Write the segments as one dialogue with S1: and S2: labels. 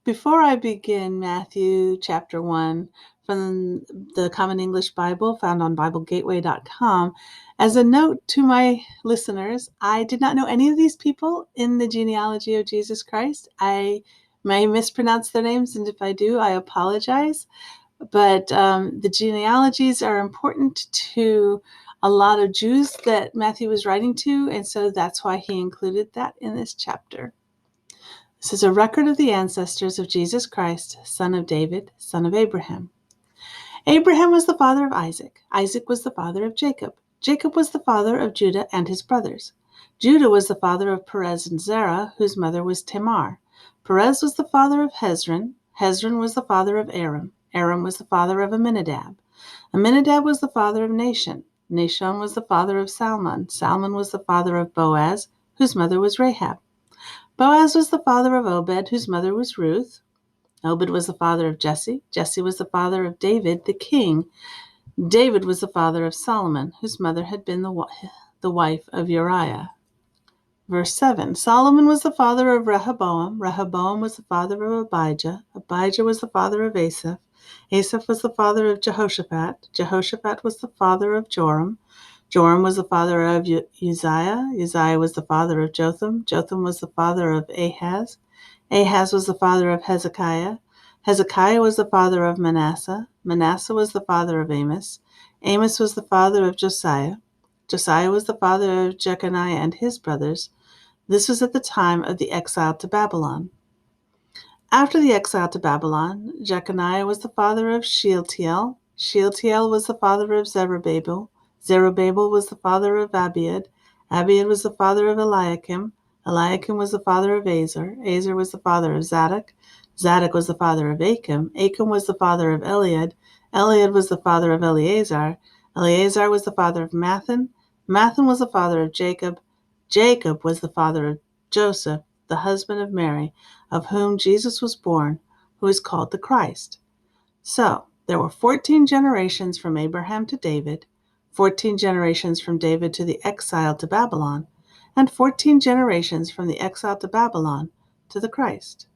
S1: Before I begin Matthew chapter 1 from the Common English Bible found on BibleGateway.com, as a note to my listeners, I did not know any of these people in the genealogy of Jesus Christ. I may mispronounce their names, and if I do, I apologize. But the genealogies are important to a lot of Jews that Matthew was writing to, and so that's why he included that in this chapter. This is a record of the ancestors of Jesus Christ, son of David, son of Abraham. Abraham was the father of Isaac. Isaac was the father of Jacob. Jacob was the father of Judah and his brothers. Judah was the father of Perez and Zerah, whose mother was Tamar. Perez was the father of Hezron. Hezron was the father of Aram. Aram was the father of Amminadab. Amminadab was the father of Nahshon. Nahshon was the father of Salmon. Salmon was the father of Boaz, whose mother was Rahab. Boaz was the father of Obed, whose mother was Ruth. Obed was the father of Jesse. Jesse was the father of David, the king. David was the father of Solomon, whose mother had been the wife of Uriah. Verse 7, Solomon was the father of Rehoboam. Rehoboam was the father of Abijah. Abijah was the father of Asaph. Asaph was the father of Jehoshaphat. Jehoshaphat was the father of Joram. Joram was the father of Uzziah. Uzziah was the father of Jotham. Jotham was the father of Ahaz. Ahaz was the father of Hezekiah. Hezekiah was the father of Manasseh. Manasseh was the father of Amos. Amos was the father of Josiah. Josiah was the father of Jeconiah and his brothers. This was at the time of the exile to Babylon. After the exile to Babylon, Jeconiah was the father of Shealtiel. Shealtiel was the father of Zerubbabel. Zerubbabel was the father of Abiud. Abiud was the father of Eliakim. Eliakim was the father of Azar. Azar was the father of Zadok. Zadok was the father of Achim. Achim was the father of Eliud. Eliud was the father of Eleazar. Eleazar was the father of Mathan. Mathan was the father of Jacob. Jacob was the father of Joseph, the husband of Mary, of whom Jesus was born, who is called the Christ. So, there were 14 generations from Abraham to David, 14 generations from David to the exile to Babylon, and 14 generations from the exile to Babylon to the Christ.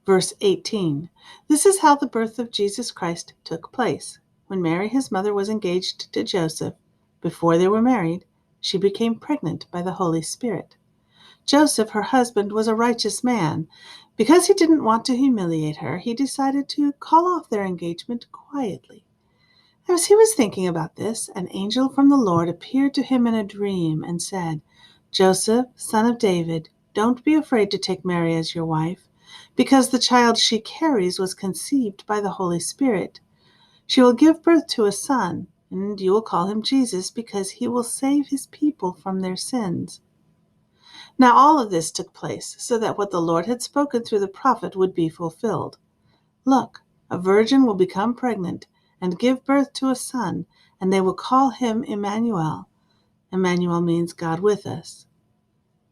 S1: Verse 18, this is how the birth of Jesus Christ took place. When Mary, his mother, was engaged to Joseph, before they were married, she became pregnant by the Holy Spirit. Joseph, her husband, was a righteous man. Because he didn't want to humiliate her, he decided to call off their engagement quietly. As he was thinking about this, an angel from the Lord appeared to him in a dream and said, Joseph, son of David, don't be afraid to take Mary as your wife, because the child she carries was conceived by the Holy Spirit. She will give birth to a son, and you will call him Jesus, because he will save his people from their sins. Now all of this took place so that what the Lord had spoken through the prophet would be fulfilled. Look, a virgin will become pregnant and give birth to a son, and they will call him Emmanuel. Emmanuel means God with us.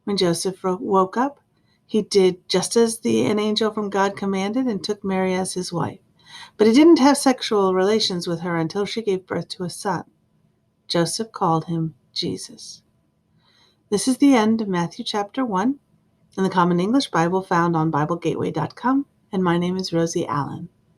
S1: When Joseph woke up, he did just as an angel from God commanded and took Mary as his wife. But he didn't have sexual relations with her until she gave birth to a son. Joseph called him Jesus. This is the end of Matthew chapter 1 in the Common English Bible found on BibleGateway.com, and my name is Rosie Allen.